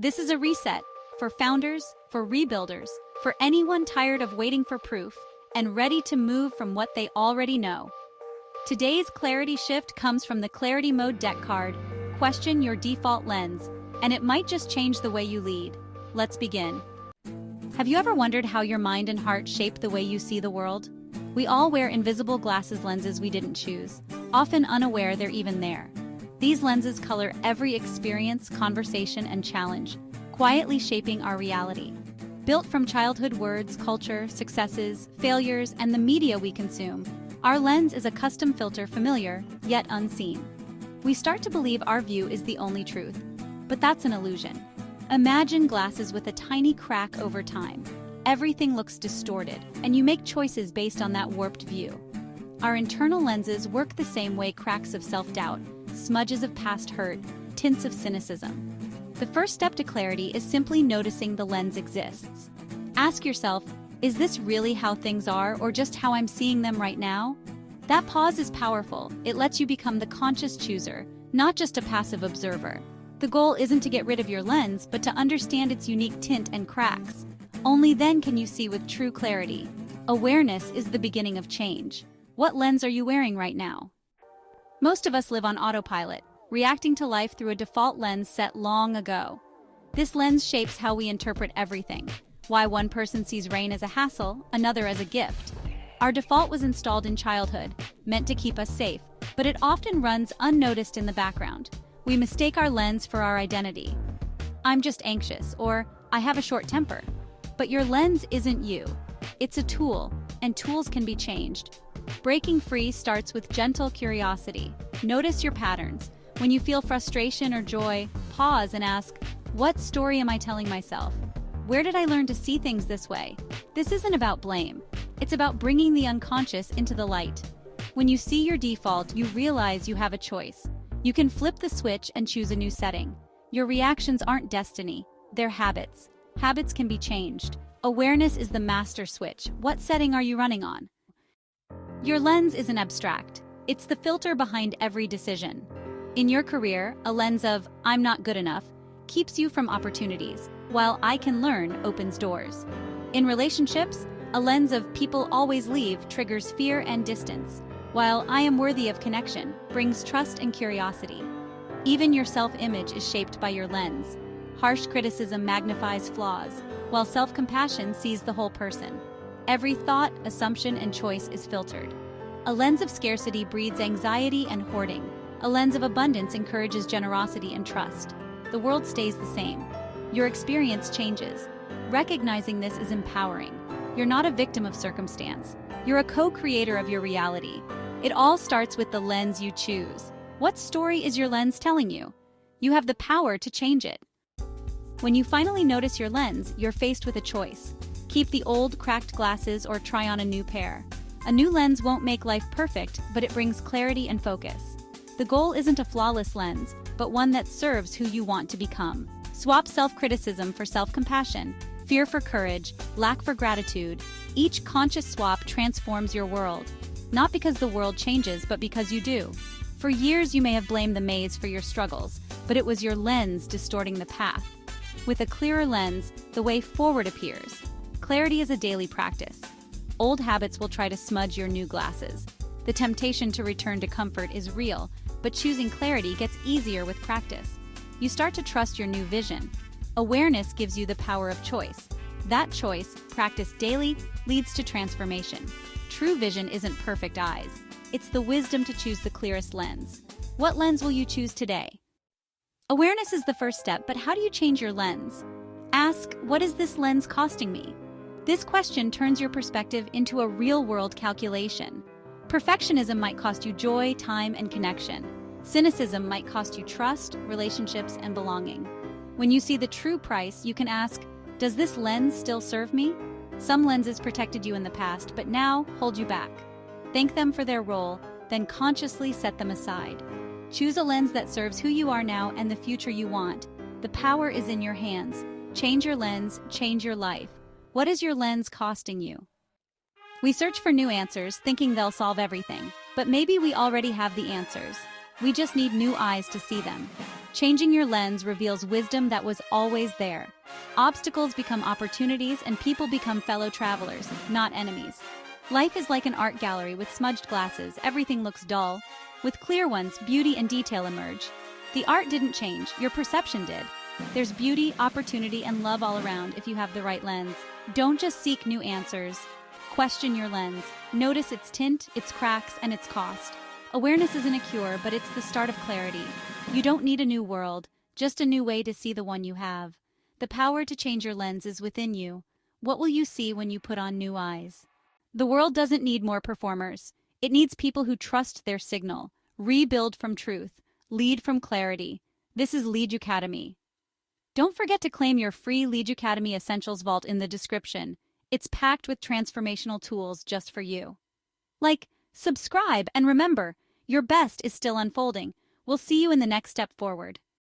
This is a reset for founders, for rebuilders, for anyone tired of waiting for proof and ready to move from what they already know. Today's clarity shift comes from the Clarity Mode deck card, Question Your Default Lens, and it might just change the way you lead. Let's begin. Have you ever wondered how your mind and heart shape the way you see the world? We all wear invisible glasses lenses we didn't choose, often unaware they're even there. These lenses color every experience, conversation, and challenge, quietly shaping our reality. Built from childhood words, culture, successes, failures, and the media we consume, our lens is a custom filter familiar, yet unseen. We start to believe our view is the only truth, but that's an illusion. Imagine glasses with a tiny crack over time. Everything looks distorted, and you make choices based on that warped view. Our internal lenses work the same way cracks of self-doubt, smudges of past hurt, tints of cynicism. The first step to clarity is simply noticing the lens exists. Ask yourself, is this really how things are or just how I'm seeing them right now? That pause is powerful. It lets you become the conscious chooser, not just a passive observer. The goal isn't to get rid of your lens, but to understand its unique tint and cracks. Only then can you see with true clarity. Awareness is the beginning of change. What lens are you wearing right now? Most of us live on autopilot, reacting to life through a default lens set long ago. This lens shapes how we interpret everything. Why one person sees rain as a hassle, another as a gift. Our default was installed in childhood, meant to keep us safe, but it often runs unnoticed in the background. We mistake our lens for our identity. I'm just anxious, or I have a short temper. But your lens isn't you. It's a tool, and tools can be changed. Breaking free starts with gentle curiosity. Notice your patterns. When you feel frustration or joy, pause and ask, what story am I telling myself? Where did I learn to see things this way? This isn't about blame. It's about bringing the unconscious into the light. When you see your default, you realize you have a choice. You can flip the switch and choose a new setting. Your reactions aren't destiny, they're habits. Habits can be changed. Awareness is the master switch. What setting are you running on? Your lens isn't abstract. It's the filter behind every decision. In your career, a lens of "I'm not good enough" keeps you from opportunities, while "I can learn" opens doors. In relationships, a lens of "people always leave" triggers fear and distance, while "I am worthy of connection" brings trust and curiosity. Even your self-image is shaped by your lens. Harsh criticism magnifies flaws, while self-compassion sees the whole person. Every thought, assumption, and choice is filtered. A lens of scarcity breeds anxiety and hoarding. A lens of abundance encourages generosity and trust. The world stays the same. Your experience changes. Recognizing this is empowering. You're not a victim of circumstance. You're a co-creator of your reality. It all starts with the lens you choose. What story is your lens telling you? You have the power to change it. When you finally notice your lens, you're faced with a choice. Keep the old, cracked glasses or try on a new pair. A new lens won't make life perfect, but it brings clarity and focus. The goal isn't a flawless lens, but one that serves who you want to become. Swap self-criticism for self-compassion, fear for courage, lack for gratitude. Each conscious swap transforms your world. Not because the world changes, but because you do. For years, you may have blamed the maze for your struggles, but it was your lens distorting the path. With a clearer lens, the way forward appears. Clarity is a daily practice. Old habits will try to smudge your new glasses. The temptation to return to comfort is real, but choosing clarity gets easier with practice. You start to trust your new vision. Awareness gives you the power of choice. That choice, practiced daily, leads to transformation. True vision isn't perfect eyes. It's the wisdom to choose the clearest lens. What lens will you choose today? Awareness is the first step, but how do you change your lens? Ask, what is this lens costing me? This question turns your perspective into a real-world calculation. Perfectionism might cost you joy, time, and connection. Cynicism might cost you trust, relationships, and belonging. When you see the true price, you can ask, does this lens still serve me? Some lenses protected you in the past, but now hold you back. Thank them for their role, then consciously set them aside. Choose a lens that serves who you are now and the future you want. The power is in your hands. Change your lens, change your life. What is your lens costing you? We search for new answers, thinking they'll solve everything. But maybe we already have the answers. We just need new eyes to see them. Changing your lens reveals wisdom that was always there. Obstacles become opportunities and people become fellow travelers, not enemies. Life is like an art gallery with smudged glasses. Everything looks dull. With clear ones, beauty and detail emerge. The art didn't change, your perception did. There's beauty, opportunity, and love all around if you have the right lens. Don't just seek new answers. Question your lens. Notice its tint, its cracks, and its cost. Awareness isn't a cure, but it's the start of clarity. You don't need a new world, just a new way to see the one you have. The power to change your lens is within you. What will you see when you put on new eyes? The world doesn't need more performers. It needs people who trust their signal, rebuild from truth, lead from clarity. This is Leaducademy. Don't forget to claim your free Leaducademy Essentials Vault in the description. It's packed with transformational tools just for you. Like, subscribe, and remember, your best is still unfolding. We'll see you in the next step forward.